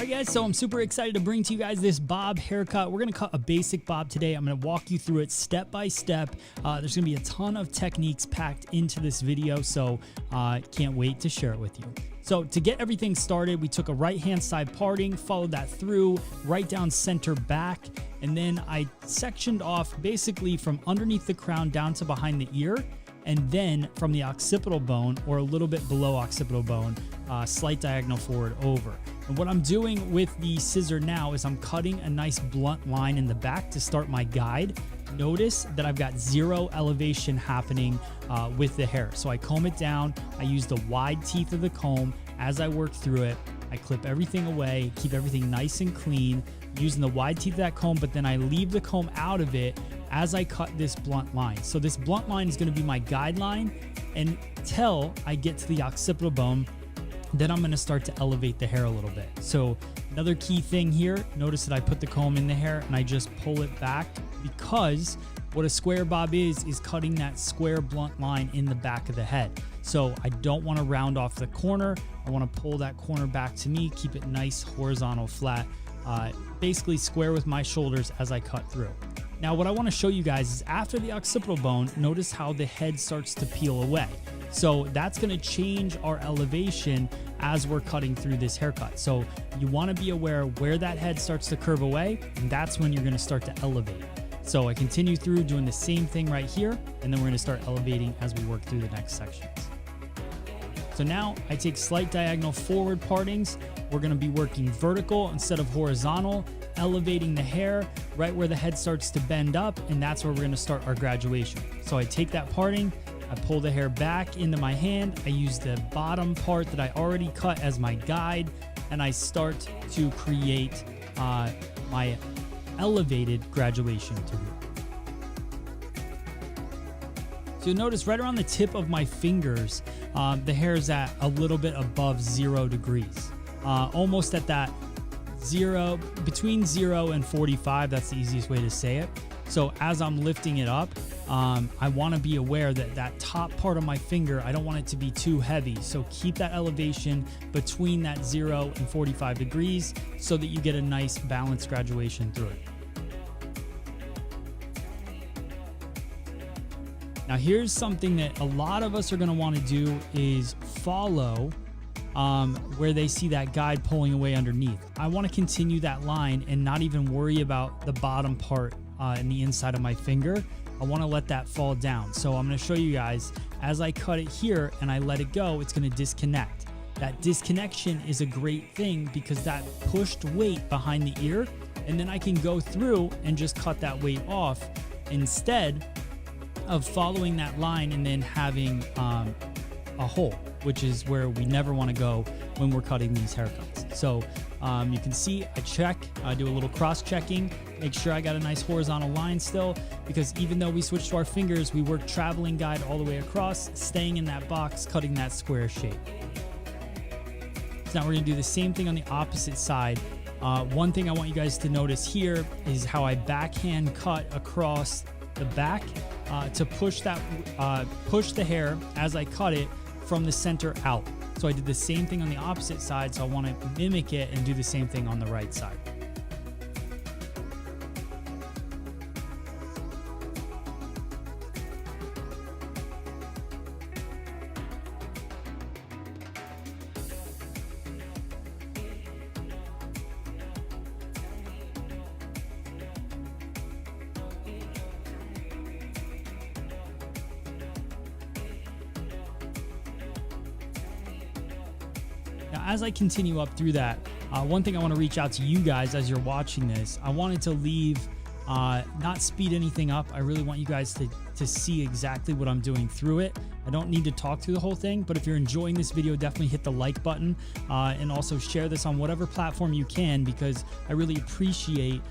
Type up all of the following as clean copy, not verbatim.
Alright guys, so I'm super excited to bring to you guys this bob haircut. We're going to cut a basic bob today. I'm going to walk you through it step by step. There's going to be a ton of techniques packed into this video, so can't wait to share it with you. So to get everything started, we took a right hand side parting, followed that through, right down center back, and then I sectioned off basically from underneath the crown down to behind the ear, and then from the occipital bone or a little bit below occipital bone, slight diagonal forward over. And what I'm doing with the scissor now is I'm cutting a nice blunt line in the back to start my guide. Notice that I've got zero elevation happening with the hair. So I comb it down. I use the wide teeth of the comb as I work through it. I clip everything away, keep everything nice and clean using the wide teeth of that comb, but then I leave the comb out of it as I cut this blunt line. So this blunt line is going to be my guideline until I get to the occipital bone. Then I'm going to start to elevate the hair a little bit. So another key thing here, notice that I put the comb in the hair and I just pull it back, because what a square bob is cutting that square blunt line in the back of the head. So I don't want to round off the corner. I want to pull that corner back to me, keep it nice, horizontal, flat, basically square with my shoulders as I cut through. Now what I want to show you guys is after the occipital bone, notice how the head starts to peel away. So that's going to change our elevation as we're cutting through this haircut. So you want to be aware where that head starts to curve away, and that's when you're going to start to elevate. So I continue through doing the same thing right here, and then we're going to start elevating as we work through the next sections. So now I take slight diagonal forward partings. We're going to be working vertical instead of horizontal, elevating the hair right where the head starts to bend up, and that's where we're going to start our graduation. So I take that parting, I pull the hair back into my hand, I use the bottom part that I already cut as my guide, and I start to create my elevated graduation to here. So you'll notice right around the tip of my fingers, the hair is at a little bit above 0 degrees. Almost at that between 0 and 45, that's the easiest way to say it. So as I'm lifting it up, I want to be aware that that top part of my finger, I don't want it to be too heavy. So keep that elevation between that 0 and 45 degrees so that you get a nice balanced graduation through it. Now here's something that a lot of us are going to want to do is follow where they see that guide pulling away underneath. I want to continue that line and not even worry about the bottom part in the inside of my finger. I want to let that fall down. So I'm going to show you guys as I cut it here and I let it go, it's going to disconnect. That disconnection is a great thing because that pushed weight behind the ear, and then I can go through and just cut that weight off instead of following that line and then having a hole, which is where we never want to go when we're cutting these haircuts. So you can see I check, I do a little cross checking, make sure I got a nice horizontal line still, because even though we switch to our fingers, we work traveling guide all the way across, staying in that box, cutting that square shape. So now we're going to do the same thing on the opposite side. One thing I want you guys to notice here is how I backhand cut across the back to push the hair as I cut it from the center out. So I did the same thing on the opposite side, so I want to mimic it and do the same thing on the right side. Now, as I continue up through that, one thing I want to reach out to you guys as you're watching this, I wanted to leave, not speed anything up. I really want you guys to see exactly what I'm doing through it. I don't need to talk through the whole thing, but if you're enjoying this video, definitely hit the like button and also share this on whatever platform you can, because I really appreciate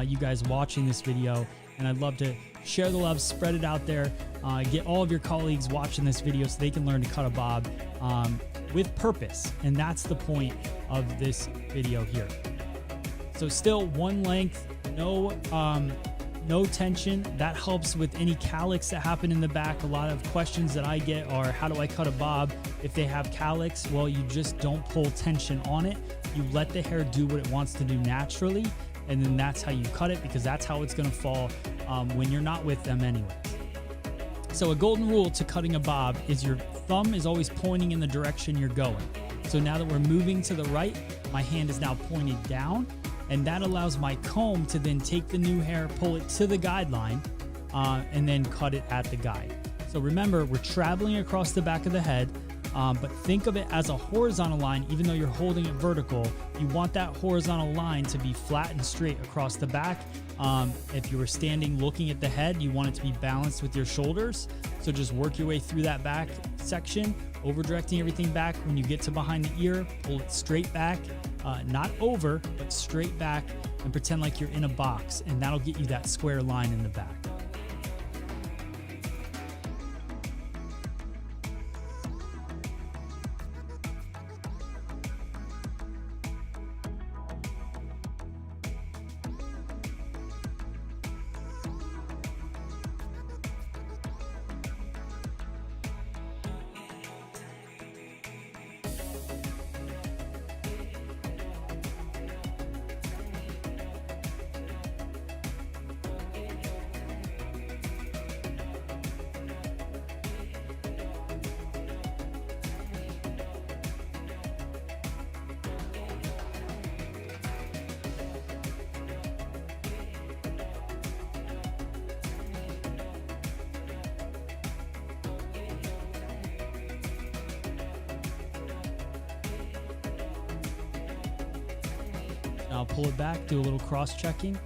you guys watching this video, and I'd love to share the love, spread it out there, get all of your colleagues watching this video so they can learn to cut a bob with purpose. And that's the point of this video here. So still one length, no tension. That helps with any cowlicks that happen in the back. A lot of questions that I get are, how do I cut a bob if they have cowlicks? Well, you just don't pull tension on it. You let the hair do what it wants to do naturally, and then that's how you cut it, because that's how it's going to fall when you're not with them anyways. So a golden rule to cutting a bob is your thumb is always pointing in the direction you're going. So now that we're moving to the right, my hand is now pointed down, and that allows my comb to then take the new hair, pull it to the guideline, and then cut it at the guide. So remember, we're traveling across the back of the head, but think of it as a horizontal line. Even though you're holding it vertical, you want that horizontal line to be flat and straight across the back. If you were standing looking at the head, you want it to be balanced with your shoulders. So just work your way through that back section, over directing everything back. When you get to behind the ear, pull it straight back, not over, but straight back, and pretend like you're in a box, and that'll get you that square line in the back. Now pull it back, do a little cross-checking.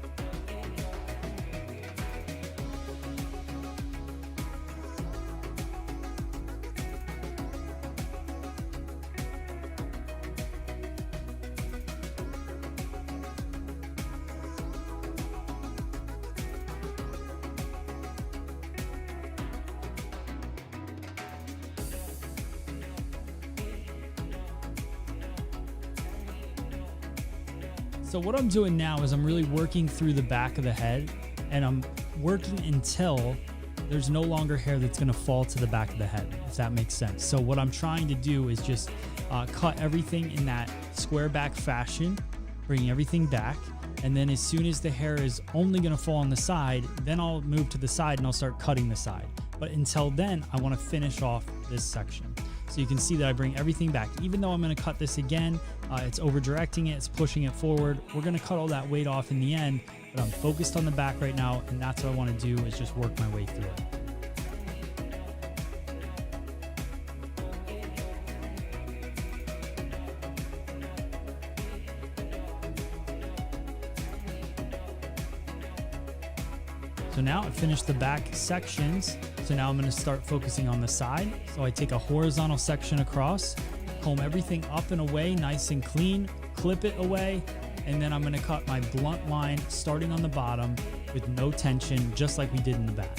So what I'm doing now is I'm really working through the back of the head, and I'm working until there's no longer hair that's going to fall to the back of the head, if that makes sense. So what I'm trying to do is just cut everything in that square back fashion, bringing everything back. And then as soon as the hair is only going to fall on the side, then I'll move to the side and I'll start cutting the side. But until then, I want to finish off this section. So you can see that I bring everything back. Even though I'm going to cut this again, it's over directing it, it's pushing it forward. We're going to cut all that weight off in the end, but I'm focused on the back right now, and that's what I want to do, is just work my way through it. So now I finished the back sections. So now I'm going to start focusing on the side. So I take a horizontal section across, comb everything up and away nice and clean, clip it away, and then I'm going to cut my blunt line starting on the bottom with no tension, just like we did in the back.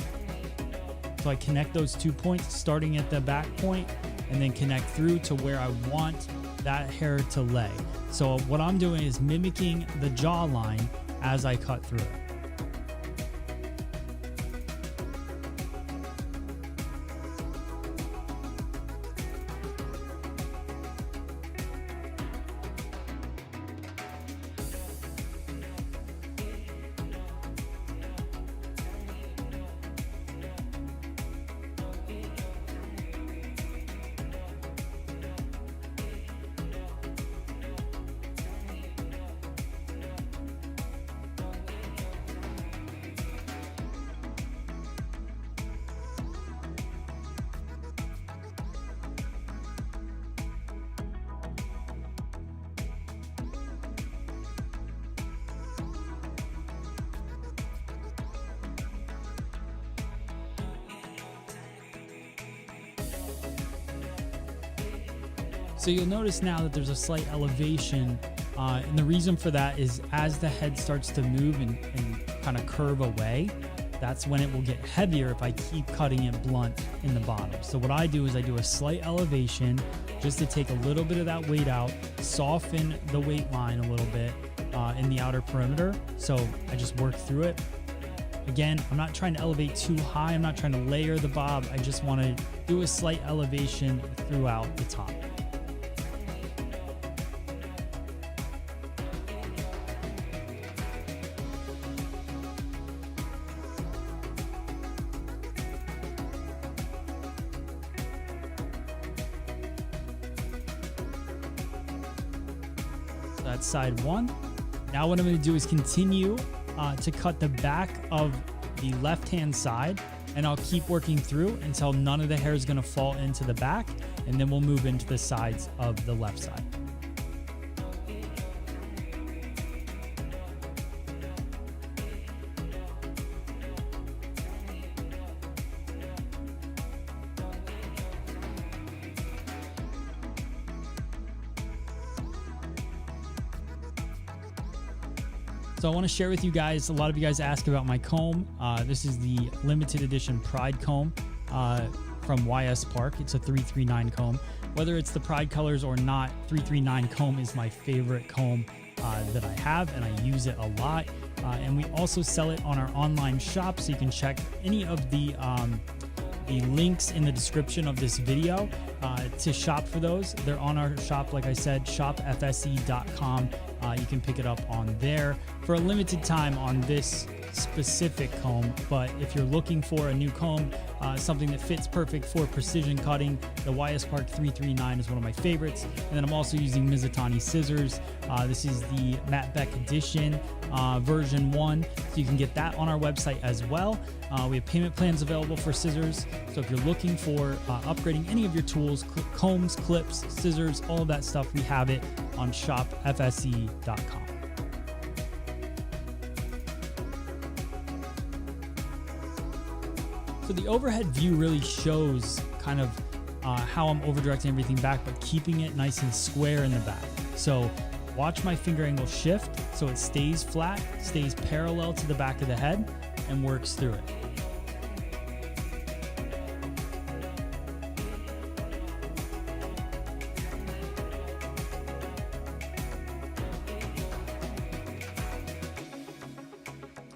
So I connect those 2 points starting at the back point, and then connect through to where I want that hair to lay. So what I'm doing is mimicking the jawline as I cut through it. So you'll notice now that there's a slight elevation, and the reason for that is as the head starts to move and kind of curve away, that's when it will get heavier if I keep cutting it blunt in the bottom. So what I do is I do a slight elevation just to take a little bit of that weight out, soften the weight line a little bit in the outer perimeter. So I just work through it. Again, I'm not trying to elevate too high. I'm not trying to layer the bob. I just want to do a slight elevation throughout the top. That's side one. Now what I'm going to do is continue to cut the back of the left-hand side, and I'll keep working through until none of the hair is going to fall into the back, and then we'll move into the sides of the left side. So I want to share with you guys, a lot of you guys ask about my comb. This is the limited edition Pride comb from YS Park. It's a 339 comb. Whether it's the Pride colors or not, 339 comb is my favorite comb that I have, and I use it a lot. And we also sell it on our online shop, so you can check any of the links in the description of this video to shop for those. They're on our shop, like I said, shopfse.com. You can pick it up on there for a limited time on this specific comb. But if you're looking for a new comb, something that fits perfect for precision cutting, the YS Park 339 is one of my favorites. And then I'm also using Mizutani scissors. This is the Matte Beck Edition version 1. So you can get that on our website as well. We have payment plans available for scissors. So if you're looking for upgrading any of your tools, combs, clips, scissors, all of that stuff, we have it on shopfse.com. So the overhead view really shows kind of how I'm over directing everything back, but keeping it nice and square in the back. So watch my finger angle shift so it stays flat, stays parallel to the back of the head, and works through it.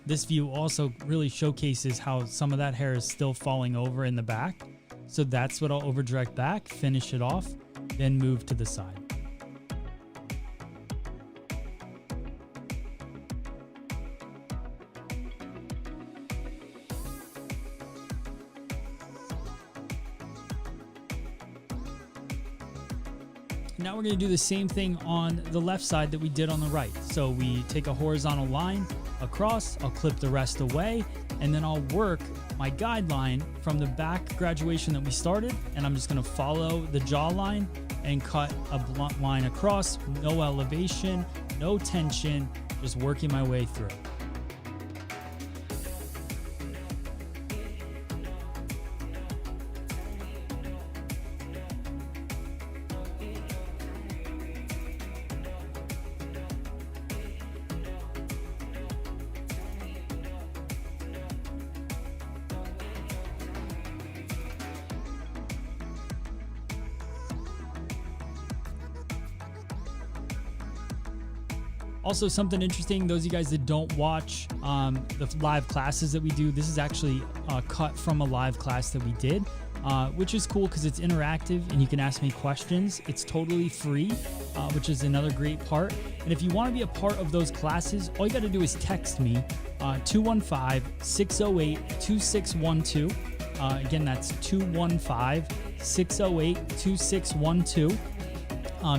This view also really showcases how some of that hair is still falling over in the back. So that's what I'll over direct back, finish it off, then move to the side. Now we're going to do the same thing on the left side that we did on the right. So we take a horizontal line across, I'll clip the rest away, and then I'll work my guideline from the back graduation that we started, and I'm just going to follow the jawline and cut a blunt line across, no elevation, no tension, just working my way through. Also, something interesting, those of you guys that don't watch the live classes that we do, this is actually cut from a live class that we did, which is cool because it's interactive and you can ask me questions. It's totally free, which is another great part. And if you want to be a part of those classes, all you got to do is text me 215-608-2612. Again, that's 215-608-2612.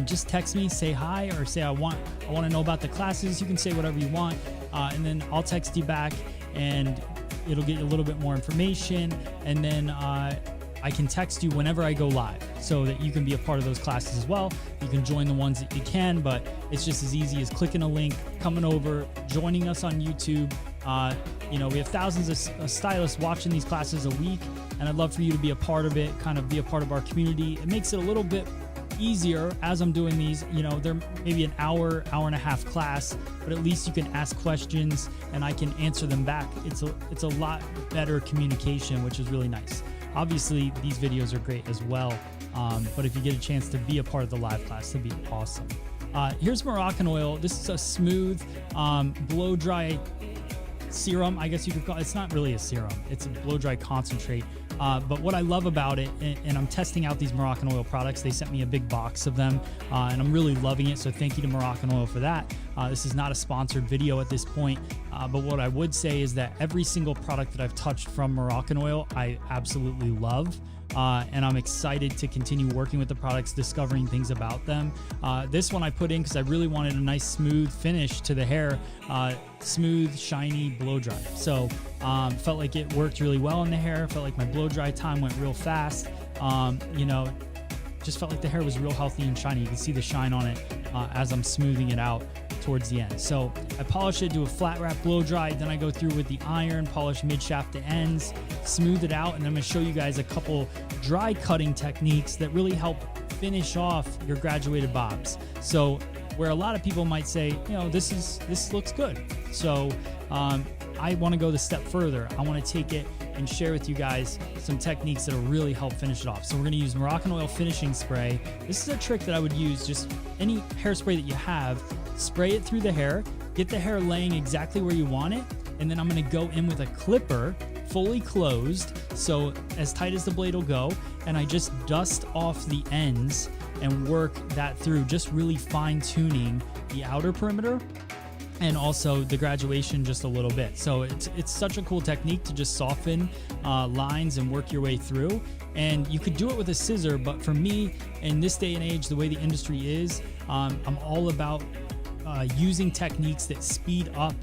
Just text me, say hi, or say I want to know about the classes. You can say whatever you want, and then I'll text you back, and it'll get you a little bit more information, and then I can text you whenever I go live, so that you can be a part of those classes as well. You can join the ones that you can, but it's just as easy as clicking a link, coming over, joining us on YouTube. We have thousands of stylists watching these classes a week, and I'd love for you to be a part of it, kind of be a part of our community. It makes it a little bit easier as I'm doing these. They're maybe an hour and a half class, but at least you can ask questions and I can answer them back. It's a lot better communication, which is really nice. Obviously, these videos are great as well, but if you get a chance to be a part of the live class, that'd be awesome. Here's Moroccan oil. This is a smooth blow dry serum, I guess you could call it. It's not really a serum, it's a blow dry concentrate. But what I love about it, and I'm testing out these Moroccan Oil products. They sent me a big box of them, and I'm really loving it. So thank you to Moroccan Oil for that. This is not a sponsored video at this point, but what I would say is that every single product that I've touched from Moroccan Oil, I absolutely love. And I'm excited to continue working with the products, discovering things about them. This one I put in because I really wanted a nice smooth finish to the hair, smooth, shiny blow dry. So felt like it worked really well in the hair. Felt like my blow dry time went real fast. You know, just felt like the hair was real healthy and shiny. You can see the shine on it as I'm smoothing it out towards the end. So I polish it, do a flat wrap blow dry, then I go through with the iron, polish mid shaft to ends, smooth it out, and I'm going to show you guys a couple dry cutting techniques that really help finish off your graduated bobs. So where a lot of people might say, you know, this looks good. So I want to go the step further. I want to take it and share with you guys some techniques that'll really help finish it off. So we're going to use Moroccan Oil finishing spray. This is a trick that I would use. Just any hairspray that you have, spray it through the hair, get the hair laying exactly where you want it, and then I'm going to go in with a clipper fully closed, so as tight as the blade will go, and I just dust off the ends and work that through, just really fine tuning the outer perimeter and also the graduation just a little bit. So it's such a cool technique to just soften lines and work your way through. And you could do it with a scissor, but for me, in this day and age, the way the industry is, I'm all about using techniques that speed up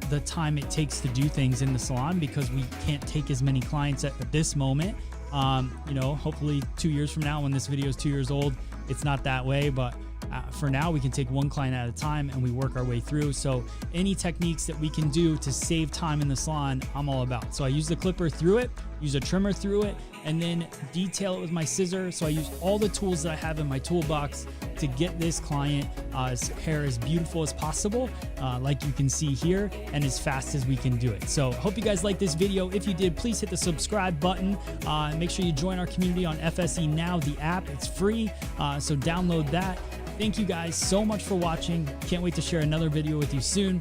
the time it takes to do things in the salon, because we can't take as many clients at this moment. You know, hopefully 2 years from now, when this video is 2 years old, it's not that way, but for now we can take one client at a time and we work our way through. So any techniques that we can do to save time in the salon, I'm all about. So I use the clipper through it, use a trimmer through it, and then detail it with my scissor. So I use all the tools that I have in my toolbox to get this client's hair as beautiful as possible, like you can see here, and as fast as we can do it. So hope you guys like this video. If you did, please hit the subscribe button. Make sure you join our community on FSE Now, the app. It's free, so download that. Thank you guys so much for watching. Can't wait to share another video with you soon.